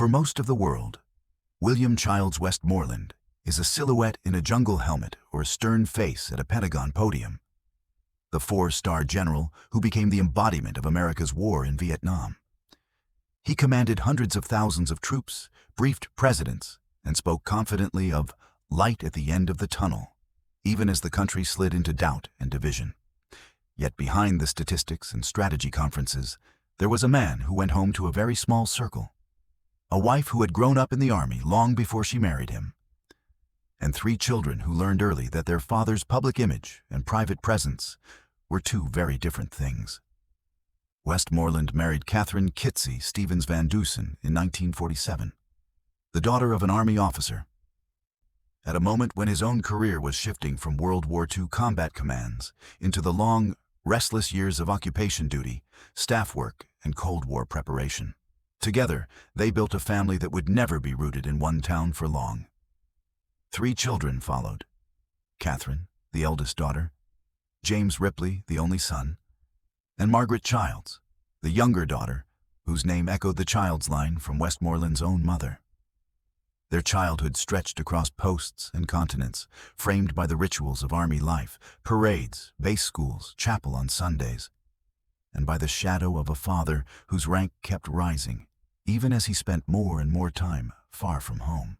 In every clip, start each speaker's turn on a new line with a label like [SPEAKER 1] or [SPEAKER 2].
[SPEAKER 1] For most of the world, William Childs Westmoreland is a silhouette in a jungle helmet or a stern face at a Pentagon podium. The four-star general who became the embodiment of America's war in Vietnam. He commanded hundreds of thousands of troops, briefed presidents, and spoke confidently of light at the end of the tunnel, even as the country slid into doubt and division. Yet behind the statistics and strategy conferences, there was a man who went home to a very small circle. A wife who had grown up in the army long before she married him. And three children who learned early that their father's public image and private presence were two very different things. Westmoreland married Catherine Kitsy Stevens Van Dusen in 1947, the daughter of an Army officer. At a moment when his own career was shifting from World War II combat commands into the long, restless years of occupation duty, staff work, and Cold War preparation. Together, they built a family that would never be rooted in one town for long. 3 children followed. Catherine, the eldest daughter, James Ripley, the only son, and Margaret Childs, the younger daughter, whose name echoed the Childs line from Westmoreland's own mother. Their childhood stretched across posts and continents, framed by the rituals of Army life, parades, base schools, chapel on Sundays, and by the shadow of a father whose rank kept rising, even as he spent more and more time far from home.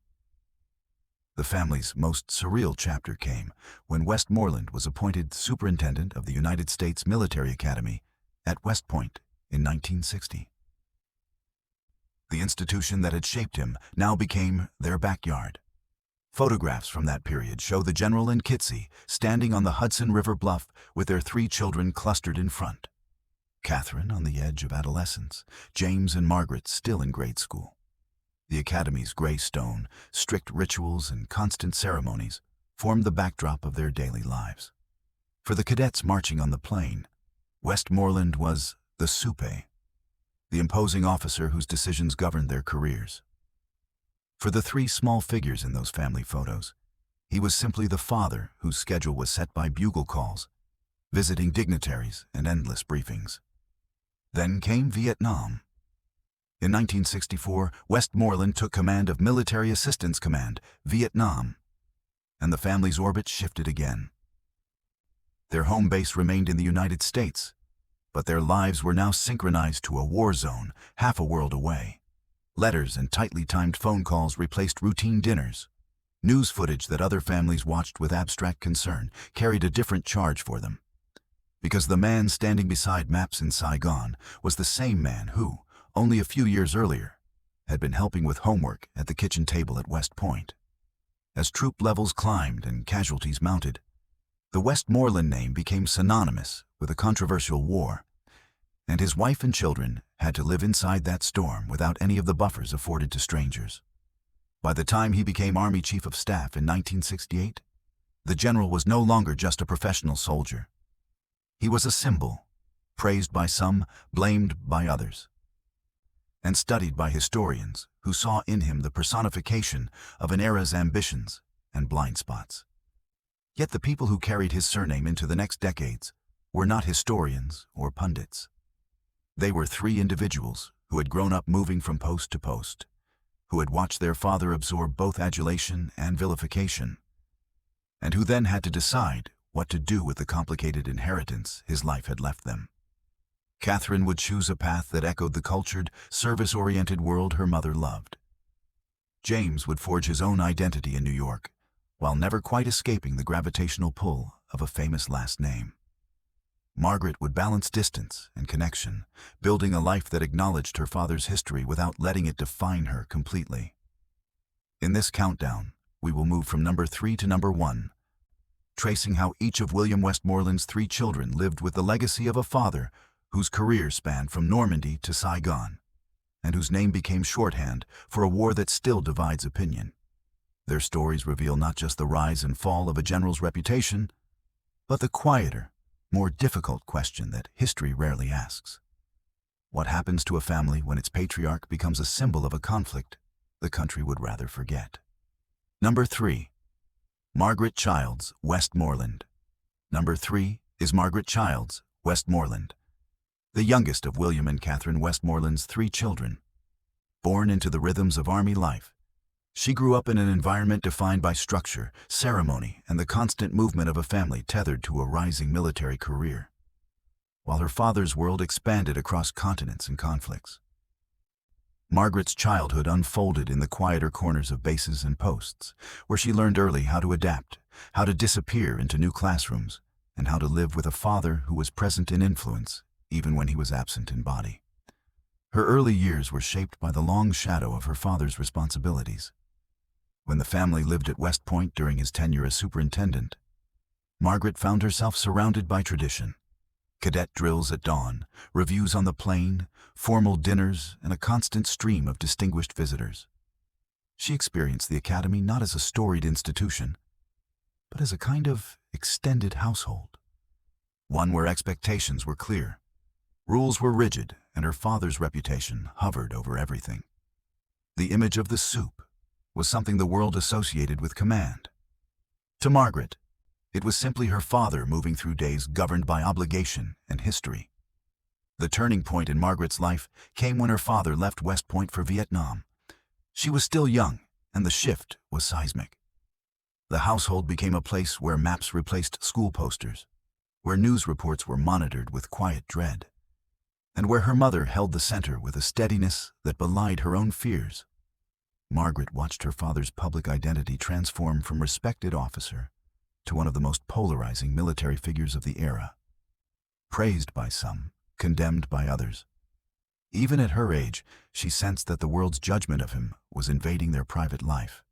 [SPEAKER 1] The family's most surreal chapter came when Westmoreland was appointed superintendent of the United States Military Academy at West Point in 1960. The institution that had shaped him now became their backyard. Photographs from that period show the general and Kitsy standing on the Hudson River bluff with their 3 children clustered in front. Catherine on the edge of adolescence, James and Margaret still in grade school. The Academy's gray stone, strict rituals, and constant ceremonies formed the backdrop of their daily lives. For the cadets marching on the plain, Westmoreland was the soupe, the imposing officer whose decisions governed their careers. For the 3 small figures in those family photos, he was simply the father whose schedule was set by bugle calls, visiting dignitaries, and endless briefings. Then came Vietnam. In 1964, Westmoreland took command of Military Assistance Command, Vietnam, and the family's orbit shifted again. Their home base remained in the United States, but their lives were now synchronized to a war zone half a world away. Letters and tightly timed phone calls replaced routine dinners. News footage that other families watched with abstract concern carried a different charge for them. Because the man standing beside maps in Saigon was the same man who, only a few years earlier, had been helping with homework at the kitchen table at West Point. As troop levels climbed and casualties mounted, the Westmoreland name became synonymous with a controversial war, and his wife and children had to live inside that storm without any of the buffers afforded to strangers. By the time he became Army Chief of Staff in 1968, the general was no longer just a professional soldier. He was a symbol, praised by some, blamed by others, and studied by historians who saw in him the personification of an era's ambitions and blind spots. Yet the people who carried his surname into the next decades were not historians or pundits. They were 3 individuals who had grown up moving from post to post, who had watched their father absorb both adulation and vilification, and who then had to decide what to do with the complicated inheritance his life had left them. Catherine would choose a path that echoed the cultured, service-oriented world her mother loved. James would forge his own identity in New York, while never quite escaping the gravitational pull of a famous last name. Margaret would balance distance and connection, building a life that acknowledged her father's history without letting it define her completely. In this countdown, we will move from number 3 to number 1, tracing how each of William Westmoreland's 3 children lived with the legacy of a father whose career spanned from Normandy to Saigon, and whose name became shorthand for a war that still divides opinion. Their stories reveal not just the rise and fall of a general's reputation, but the quieter, more difficult question that history rarely asks. What happens to a family when its patriarch becomes a symbol of a conflict the country would rather forget? Number 3. Margaret Childs Westmoreland. Number 3 is Margaret Childs Westmoreland, the youngest of William and Catherine Westmoreland's 3 children. Born into the rhythms of Army life, she grew up in an environment defined by structure, ceremony, and the constant movement of a family tethered to a rising military career, while her father's world expanded across continents and conflicts. Margaret's childhood unfolded in the quieter corners of bases and posts, where she learned early how to adapt, how to disappear into new classrooms, and how to live with a father who was present in influence, even when he was absent in body. Her early years were shaped by the long shadow of her father's responsibilities. When the family lived at West Point during his tenure as superintendent, Margaret found herself surrounded by tradition. Cadet drills at dawn, reviews on the plane, formal dinners, and a constant stream of distinguished visitors. She experienced the academy not as a storied institution, but as a kind of extended household. One where expectations were clear, rules were rigid, and her father's reputation hovered over everything. The image of the soup was something the world associated with command. To Margaret, it was simply her father moving through days governed by obligation and history. The turning point in Margaret's life came when her father left West Point for Vietnam. She was still young, and the shift was seismic. The household became a place where maps replaced school posters, where news reports were monitored with quiet dread, and where her mother held the center with a steadiness that belied her own fears. Margaret watched her father's public identity transform from respected officer to one of the most polarizing military figures of the era. Praised by some, condemned by others. Even at her age, she sensed that the world's judgment of him was invading their private life,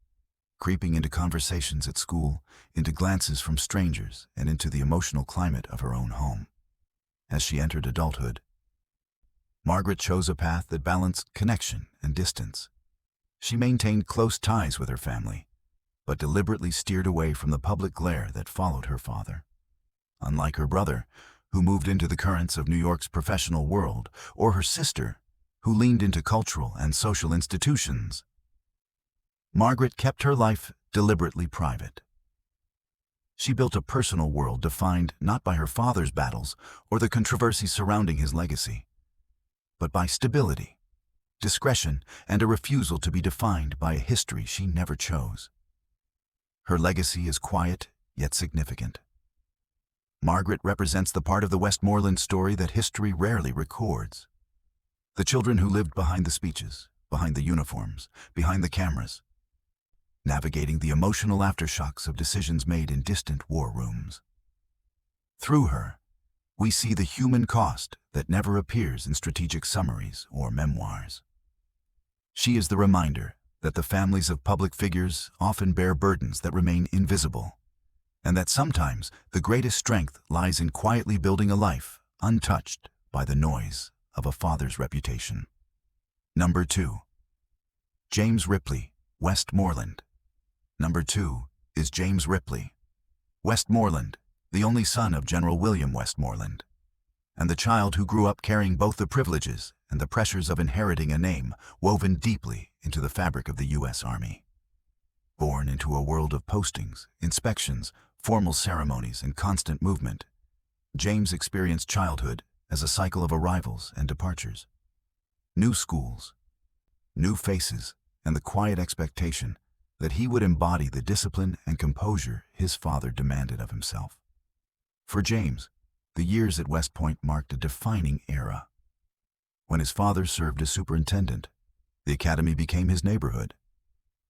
[SPEAKER 1] creeping into conversations at school, into glances from strangers, and into the emotional climate of her own home. As she entered adulthood, Margaret chose a path that balanced connection and distance. She maintained close ties with her family, but deliberately steered away from the public glare that followed her father. Unlike her brother, who moved into the currents of New York's professional world, or her sister, who leaned into cultural and social institutions, Margaret kept her life deliberately private. She built a personal world defined not by her father's battles or the controversy surrounding his legacy, but by stability, discretion, and a refusal to be defined by a history she never chose. Her legacy is quiet, yet significant. Margaret represents the part of the Westmoreland story that history rarely records. The children who lived behind the speeches, behind the uniforms, behind the cameras, navigating the emotional aftershocks of decisions made in distant war rooms. Through her, we see the human cost that never appears in strategic summaries or memoirs. She is the reminder that the families of public figures often bear burdens that remain invisible, and that sometimes the greatest strength lies in quietly building a life untouched by the noise of a father's reputation. Number 2. James Ripley, Westmoreland. Number 2 is James Ripley, Westmoreland, the only son of General William Westmoreland, and the child who grew up carrying both the privileges and the pressures of inheriting a name woven deeply into the fabric of the U.S. Army. Born into a world of postings, inspections, formal ceremonies, and constant movement, James experienced childhood as a cycle of arrivals and departures. New schools, new faces, and the quiet expectation that he would embody the discipline and composure his father demanded of himself. For James, the years at West Point marked a defining era. When his father served as superintendent, the academy became his neighborhood,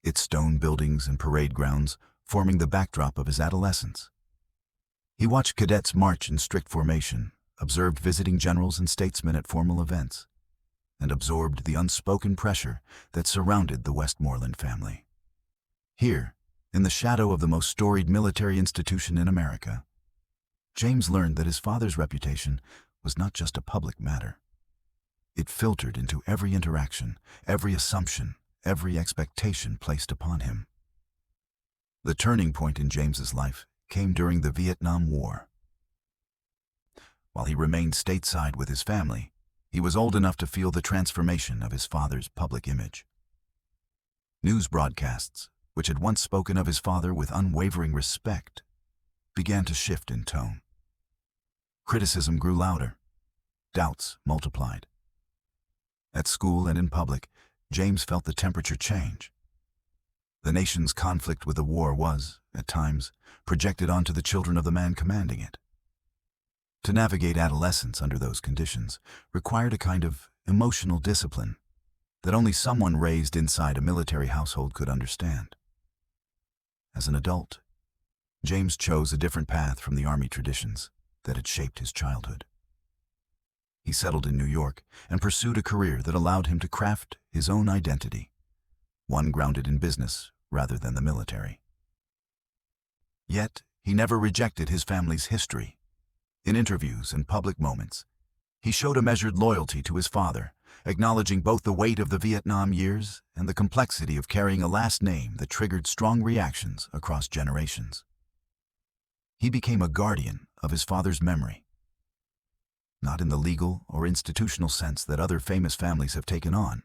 [SPEAKER 1] its stone buildings and parade grounds forming the backdrop of his adolescence. He watched cadets march in strict formation, observed visiting generals and statesmen at formal events, and absorbed the unspoken pressure that surrounded the Westmoreland family. Here, in the shadow of the most storied military institution in America, James learned that his father's reputation was not just a public matter. It filtered into every interaction, every assumption, every expectation placed upon him. The turning point in James's life came during the Vietnam War. While he remained stateside with his family, he was old enough to feel the transformation of his father's public image. News broadcasts, which had once spoken of his father with unwavering respect, began to shift in tone. Criticism grew louder. Doubts multiplied. At school and in public, James felt the temperature change. The nation's conflict with the war was, at times, projected onto the children of the man commanding it. To navigate adolescence under those conditions required a kind of emotional discipline that only someone raised inside a military household could understand. As an adult, James chose a different path from the Army traditions that had shaped his childhood. He settled in New York and pursued a career that allowed him to craft his own identity, one grounded in business rather than the military. Yet, he never rejected his family's history. In interviews and public moments, he showed a measured loyalty to his father, acknowledging both the weight of the Vietnam years and the complexity of carrying a last name that triggered strong reactions across generations. He became a guardian of his father's memory, not in the legal or institutional sense that other famous families have taken on,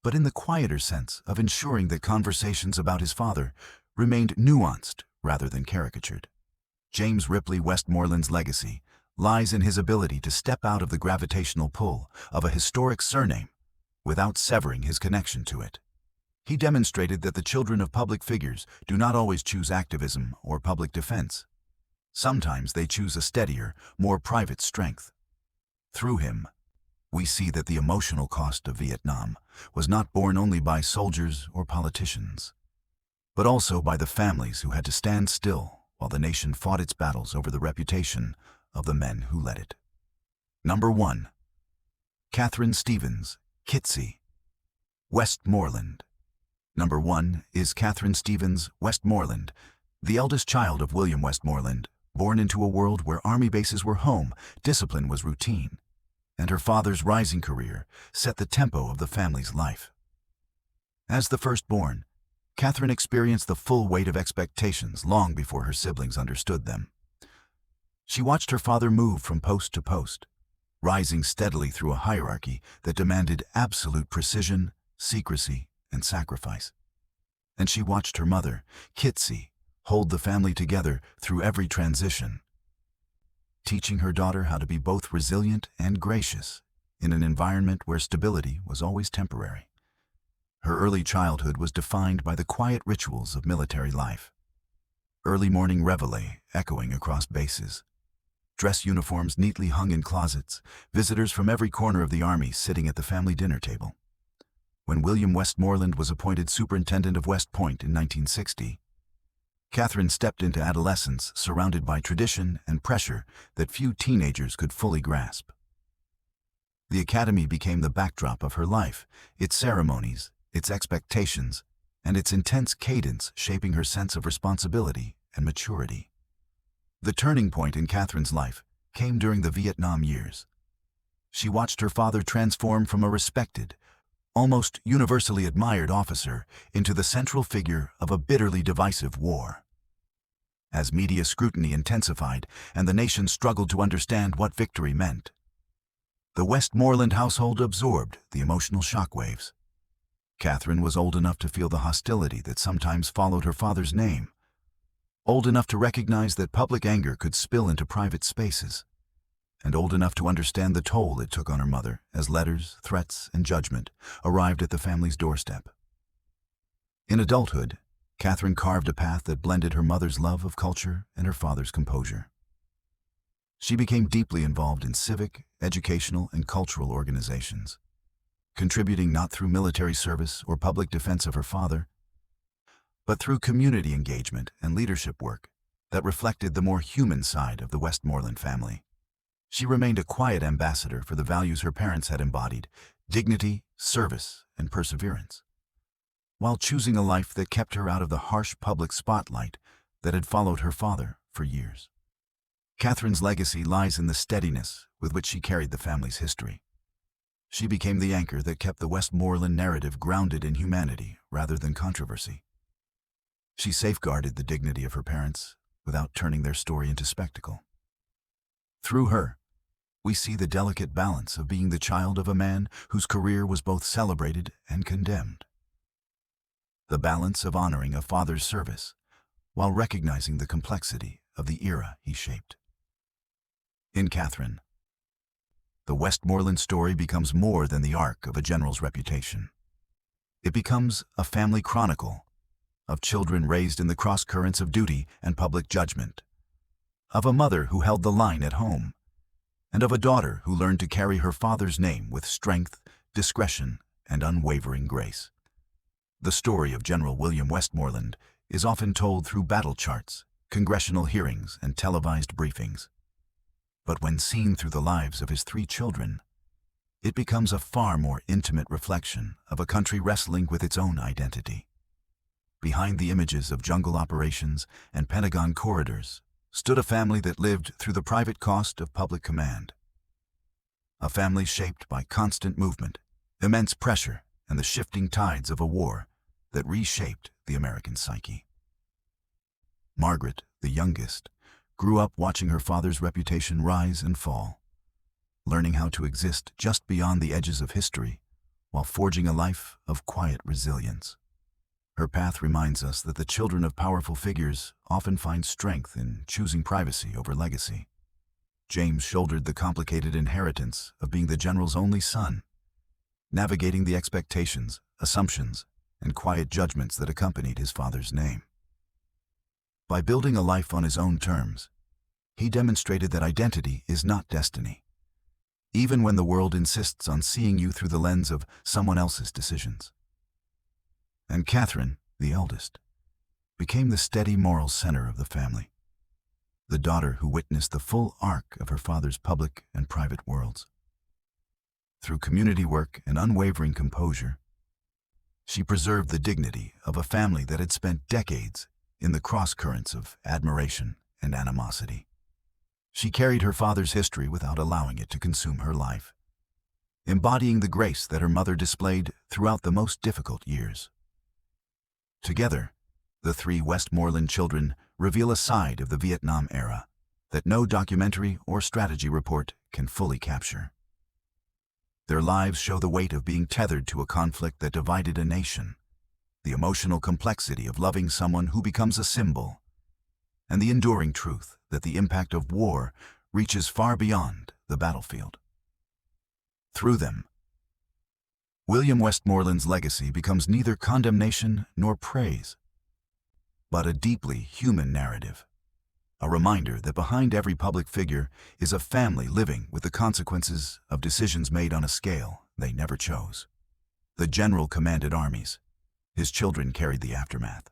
[SPEAKER 1] but in the quieter sense of ensuring that conversations about his father remained nuanced rather than caricatured. James Ripley Westmoreland's legacy lies in his ability to step out of the gravitational pull of a historic surname without severing his connection to it. He demonstrated that the children of public figures do not always choose activism or public defense. Sometimes they choose a steadier, more private strength. Through him, we see that the emotional cost of Vietnam was not borne only by soldiers or politicians, but also by the families who had to stand still while the nation fought its battles over the reputation of the men who led it. Number 1. Catherine Stevens, Kitsy, Westmoreland. Number 1 is Catherine Stevens Westmoreland, the eldest child of William Westmoreland, born into a world where army bases were home, discipline was routine, and her father's rising career set the tempo of the family's life. As the firstborn, Catherine experienced the full weight of expectations long before her siblings understood them. She watched her father move from post to post, rising steadily through a hierarchy that demanded absolute precision, secrecy, and sacrifice. And she watched her mother, Kitsy, hold the family together through every transition, teaching her daughter how to be both resilient and gracious in an environment where stability was always temporary. Her early childhood was defined by the quiet rituals of military life. Early morning reveille echoing across bases, dress uniforms neatly hung in closets, visitors from every corner of the Army sitting at the family dinner table. When William Westmoreland was appointed superintendent of West Point in 1960, Catherine stepped into adolescence surrounded by tradition and pressure that few teenagers could fully grasp. The academy became the backdrop of her life, its ceremonies, its expectations, and its intense cadence shaping her sense of responsibility and maturity. The turning point in Catherine's life came during the Vietnam years. She watched her father transform from a respected, almost universally admired officer into the central figure of a bitterly divisive war. As media scrutiny intensified and the nation struggled to understand what victory meant, the Westmoreland household absorbed the emotional shockwaves. Catherine was old enough to feel the hostility that sometimes followed her father's name, old enough to recognize that public anger could spill into private spaces, and old enough to understand the toll it took on her mother as letters, threats, and judgment arrived at the family's doorstep. In adulthood, Catherine carved a path that blended her mother's love of culture and her father's composure. She became deeply involved in civic, educational, and cultural organizations, contributing not through military service or public defense of her father, but through community engagement and leadership work that reflected the more human side of the Westmoreland family. She remained a quiet ambassador for the values her parents had embodied: dignity, service, and perseverance, while choosing a life that kept her out of the harsh public spotlight that had followed her father for years. Catherine's legacy lies in the steadiness with which she carried the family's history. She became the anchor that kept the Westmoreland narrative grounded in humanity rather than controversy. She safeguarded the dignity of her parents without turning their story into spectacle. Through her, we see the delicate balance of being the child of a man whose career was both celebrated and condemned. The balance of honoring a father's service while recognizing the complexity of the era he shaped. In Catherine, the Westmoreland story becomes more than the arc of a general's reputation. It becomes a family chronicle of children raised in the cross-currents of duty and public judgment, of a mother who held the line at home, and of a daughter who learned to carry her father's name with strength, discretion, and unwavering grace. The story of General William Westmoreland is often told through battle charts, congressional hearings, and televised briefings. But when seen through the lives of his 3 children, it becomes a far more intimate reflection of a country wrestling with its own identity. Behind the images of jungle operations and Pentagon corridors stood a family that lived through the private cost of public command. A family shaped by constant movement, immense pressure, and the shifting tides of a war that reshaped the American psyche. Margaret, the youngest, grew up watching her father's reputation rise and fall, learning how to exist just beyond the edges of history while forging a life of quiet resilience. Her path reminds us that the children of powerful figures often find strength in choosing privacy over legacy. James shouldered the complicated inheritance of being the general's only son, navigating the expectations, assumptions, and quiet judgments that accompanied his father's name. By building a life on his own terms, he demonstrated that identity is not destiny, even when the world insists on seeing you through the lens of someone else's decisions. And Catherine, the eldest, became the steady moral center of the family, the daughter who witnessed the full arc of her father's public and private worlds. Through community work and unwavering composure, she preserved the dignity of a family that had spent decades in the cross-currents of admiration and animosity. She carried her father's history without allowing it to consume her life, embodying the grace that her mother displayed throughout the most difficult years. Together, the 3 Westmoreland children reveal a side of the Vietnam era that no documentary or strategy report can fully capture. Their lives show the weight of being tethered to a conflict that divided a nation, the emotional complexity of loving someone who becomes a symbol, and the enduring truth that the impact of war reaches far beyond the battlefield. Through them, William Westmoreland's legacy becomes neither condemnation nor praise, but a deeply human narrative, a reminder that behind every public figure is a family living with the consequences of decisions made on a scale they never chose. The general commanded armies. His children carried the aftermath.